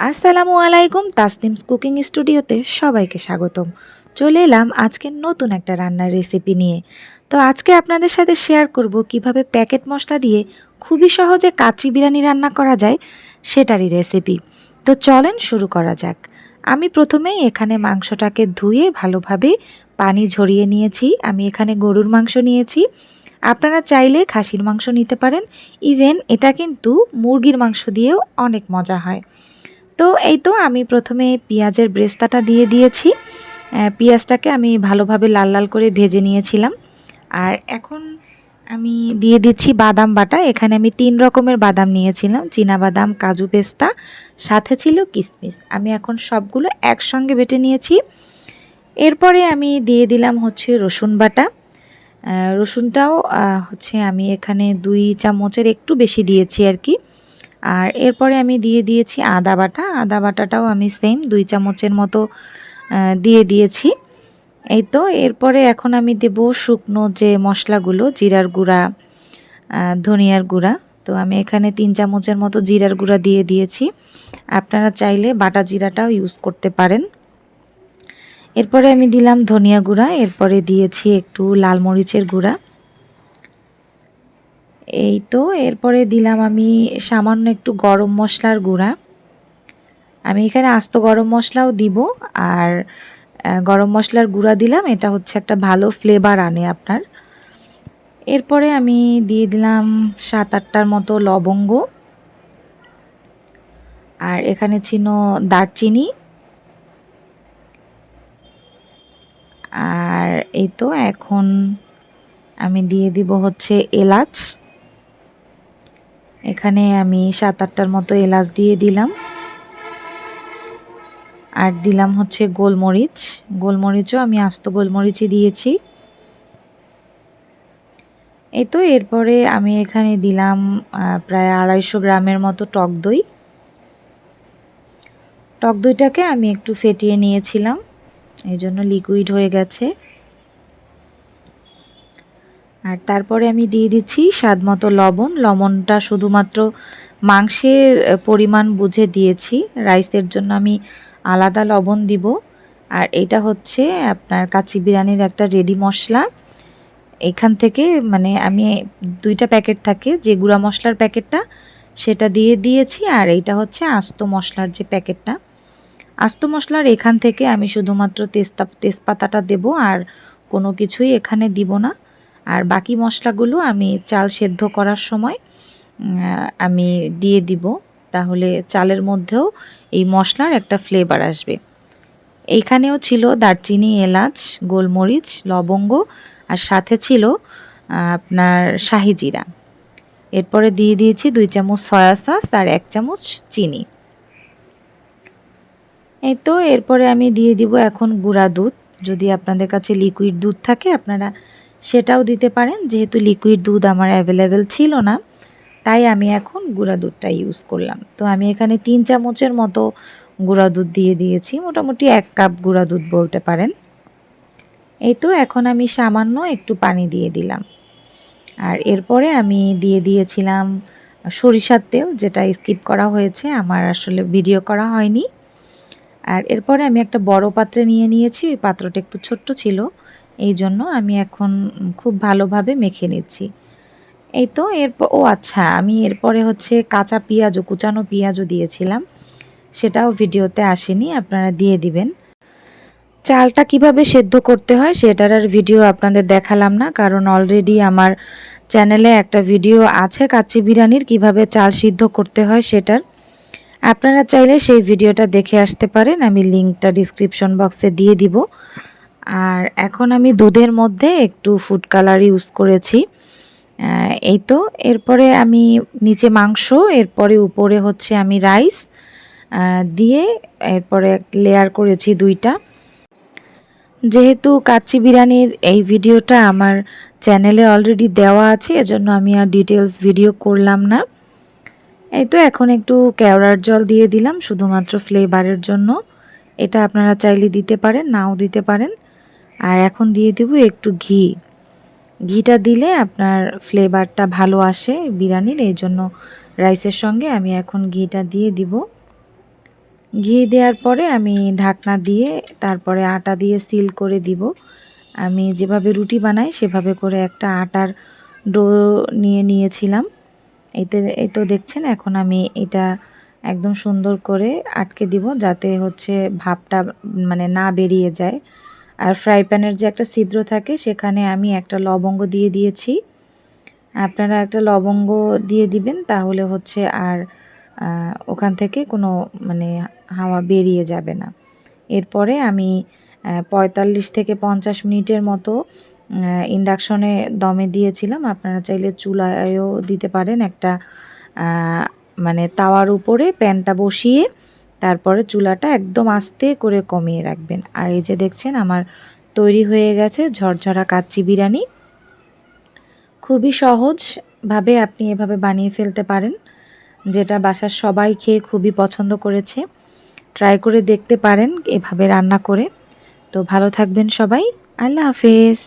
আসসালামু আলাইকুম, তাসনিমস কুকিং স্টুডিওতে সবাইকে স্বাগতম। চলে এলাম আজকে নতুন একটা রান্নার রেসিপি নিয়ে। তো আজকে আপনাদের সাথে শেয়ার করব কিভাবে প্যাকেট মশলা দিয়ে খুবই সহজে কাচ্চি বিরিয়ানি রান্না করা যায়, সেটারই রেসিপি। তো চলেন শুরু করা যাক। আমি প্রথমেই এখানে মাংসটাকে ধুয়ে ভালোভাবে পানি ঝরিয়ে নিয়েছি। আমি এখানে গরুর মাংস নিয়েছি, আপনারা চাইলে খাসির মাংস নিতে পারেন। ইভেন এটা কিন্তু মুরগির মাংস দিয়েও অনেক মজা হয়। তো এই তো আমি প্রথমে পেঁয়াজের ব্রেস্তাটা দিয়ে দিয়েছি। পেঁয়াজটাকে আমি ভালোভাবে লাল লাল করে ভেজে নিয়েছিলাম। আর এখন আমি দিয়ে দিচ্ছি বাদাম বাটা। এখানে আমি 3 রকমের বাদাম নিয়েছিলাম, চীনা বাদাম, কাজু, পেস্তা, সাথে ছিল কিশমিশ। আমি এখন সবগুলো একসঙ্গে বেটে নিয়েছি। এরপরে আমি দিয়ে দিলাম হচ্ছে রসুন বাটা। রসুনটাও হচ্ছে আমি এখানে 2 চামচের একটু বেশি দিয়েছি আর কি। আর এরপরে আমি দিয়ে দিয়েছি আদা বাটা। আদা বাটাটাও আমি সেম 2 চামচের মতো দিয়ে দিয়েছি। এই তো এরপরে এখন আমি দেব শুকনো যে মশলাগুলো, জিরার গুঁড়া, ধনিয়ার গুঁড়া। তো আমি এখানে 3 চামচের মতো জিরার গুঁড়া দিয়ে দিয়েছি। আপনারা চাইলে বাটা জিরাটাও ইউজ করতে পারেন। এরপরে আমি দিলাম ধনিয়া গুঁড়া, এরপরে দিয়েছি একটু লাল মরিচের গুঁড়া। এই তো এরপরে দিলাম আমি সামান্য একটু গরম মশলার গুঁড়া। আমি এখানে আস্ত গরম মশলাও দিব, আর গরম মশলার গুঁড়া দিলাম, এটা হচ্ছে একটা ভালো ফ্লেভার আনে আপনার। এরপরে আমি দিয়ে দিলাম 7-8টার মতো লবঙ্গ, আর এখানে ছিল দারচিনি। আর এই তো এখন আমি দিয়ে দিব হচ্ছে এলাচ। এখানে আমি 7-8টার মতো এলাচ দিয়ে দিলাম। আর দিলাম হচ্ছে গোলমরিচ। গোলমরিচও আমি আস্ত গোলমরিচই দিয়েছি। এই তো এরপরে আমি এখানে দিলাম প্রায় 250 গ্রামের মতো টক দই। টক দইটাকে আমি একটু ফেটিয়ে নিয়েছিলাম, এই জন্য লিকুইড হয়ে গেছে। আর তারপরে আমি দিয়ে দিচ্ছি স্বাদ মতো লবণ। লবণটা শুধুমাত্র মাংসের পরিমাণ বুঝে দিয়েছি, রাইসের জন্য আমি আলাদা লবণ দিব। আর এটা হচ্ছে আপনার কাচ্চি বিরিয়ানির একটা রেডি মশলা। এখান থেকে মানে আমি 2টা প্যাকেট থাকে, যে গুঁড়া মশলার প্যাকেটটা সেটা দিয়ে দিয়েছি, আর এইটা হচ্ছে আস্ত মশলার যে প্যাকেটটা। আস্ত মশলার এখান থেকে আমি শুধুমাত্র তেজপাতাটা দেব, আর কোনো কিছুই এখানে দিব না। আর বাকি মশলাগুলো আমি চাল সেদ্ধ করার সময় আমি দিয়ে দিব, তাহলে চালের মধ্যেও এই মশলার একটা ফ্লেভার আসবে। এইখানেও ছিল দারচিনি, এলাচ, গোলমরিচ, লবঙ্গ, আর সাথে ছিল আপনার শাহি জিরা। এরপরে দিয়ে দিয়েছি 2 চামচ সয়া সস আর 1 চামচ চিনি। এই তো এরপরে আমি দিয়ে দিব এখন গুঁড়া দুধ। যদি আপনাদের কাছে লিকুইড দুধ থাকে আপনারা সেটাও দিতে পারেন। যেহেতু লিকুইড দুধ আমার অ্যাভেলেবেল ছিল না, তাই আমি এখন গুঁড়া দুধটা ইউজ করলাম। তো আমি এখানে 3 চামচের মতো গুঁড়া দুধ দিয়ে দিয়েছি, মোটামুটি 1 কাপ গুঁড়া দুধ বলতে পারেন। এই তো এখন আমি সামান্য একটু পানি দিয়ে দিলাম। আর এরপরে আমি দিয়ে দিয়েছিলাম সরিষার তেল, যেটা স্কিপ করা হয়েছে, আমার আসলে ভিডিও করা হয়নি। আর এরপরে আমি একটা বড় পাত্রে নিয়ে নিয়েছি, ওই পাত্রটা একটু ছোট্ট ছিল, এই জন্য আমি এখন খুব ভালোভাবে মেখে নিচ্ছি। এই তো এরপর আচ্ছা, আমি এরপরে হচ্ছে কাঁচা পেঁয়াজও, কুচানো পেঁয়াজও দিয়েছিলাম, সেটাও ভিডিওতে আসেনি, আপনারা দিয়ে দিবেন। চালটা কিভাবে সেদ্ধ করতে হয় সেটার আর ভিডিও আপনাদের দেখালাম না, কারণ অলরেডি আমার চ্যানেলে একটা ভিডিও আছে কাচ্চি বিরিয়ানির কিভাবে চাল সিদ্ধ করতে হয় সেটার। আপনারা চাইলে সেই ভিডিওটা দেখে আসতে পারেন, আমি লিঙ্কটা ডিসক্রিপশন বক্সে দিয়ে দিব। আর এখন আমি দুধের মধ্যে একটু ফুড কালার ইউজ করেছি। এই তো এরপরে আমি নিচে মাংস, এরপরে উপরে হচ্ছে আমি রাইস দিয়ে এরপরে লেয়ার করেছি 2টা। যেহেতু কাচ্চি বিরিয়ানির এই ভিডিওটা আমার চ্যানেলে অলরেডি দেওয়া আছে, এজন্য আমি আর ডিটেলস ভিডিও করলাম না। এই তো এখন একটু কেওড়ার জল দিয়ে দিলাম শুধুমাত্র ফ্লেভারের জন্য। এটা আপনারা চাইলে দিতে পারেন, নাও দিতে পারেন। আর এখন দিয়ে দেব একটু ঘি। ঘিটা দিলে আপনার ফ্লেভারটা ভালো আসে বিরিয়ানির, এই জন্য রাইসের সঙ্গে আমি এখন ঘিটা দিয়ে দিব। ঘি দেওয়ার পরে আমি ঢাকনা দিয়ে তারপরে আটা দিয়ে সিল করে দিব। আমি যেভাবে রুটি বানাই সেভাবে করে একটা আটার ডো নিয়েছিলাম। এই তো দেখছেন, এখন আমি এটা একদম সুন্দর করে আটকে দিব যাতে হচ্ছে ভাপটা মানে না বেরিয়ে যায়। আর ফ্রাই প্যানের যে একটা ছিদ্র থাকে সেখানে আমি একটা লবঙ্গ দিয়ে দিয়েছি। আপনারা একটা লবঙ্গ দিয়ে দিবেন, তাহলে হচ্ছে আর ওখান থেকে কোনো মানে হাওয়া বেরিয়ে যাবে না। এরপরে আমি ৪৫ থেকে ৫০ মিনিটের মতো ইন্ডাকশনে দমে দিয়েছিলাম। আপনারা চাইলে চুলায়ও দিতে পারেন। একটা মানে তাওয়ার উপরে প্যানটা বসিয়ে তারপরে চুলাটা একদম আস্তে করে কমিয়ে রাখবেন। আর এই যে দেখছেন আমার তৈরি হয়ে গেছে ঝরঝরা কাচ্চি বিরিয়ানি। খুবই সহজভাবে আপনি এভাবে বানিয়ে ফেলতে পারেন, যেটা বাসার সবাই খেয়ে খুবই পছন্দ করেছে। ট্রাই করে দেখতে পারেন এভাবে রান্না করে। তো ভালো থাকবেন সবাই। আল্লাহ হাফেজ।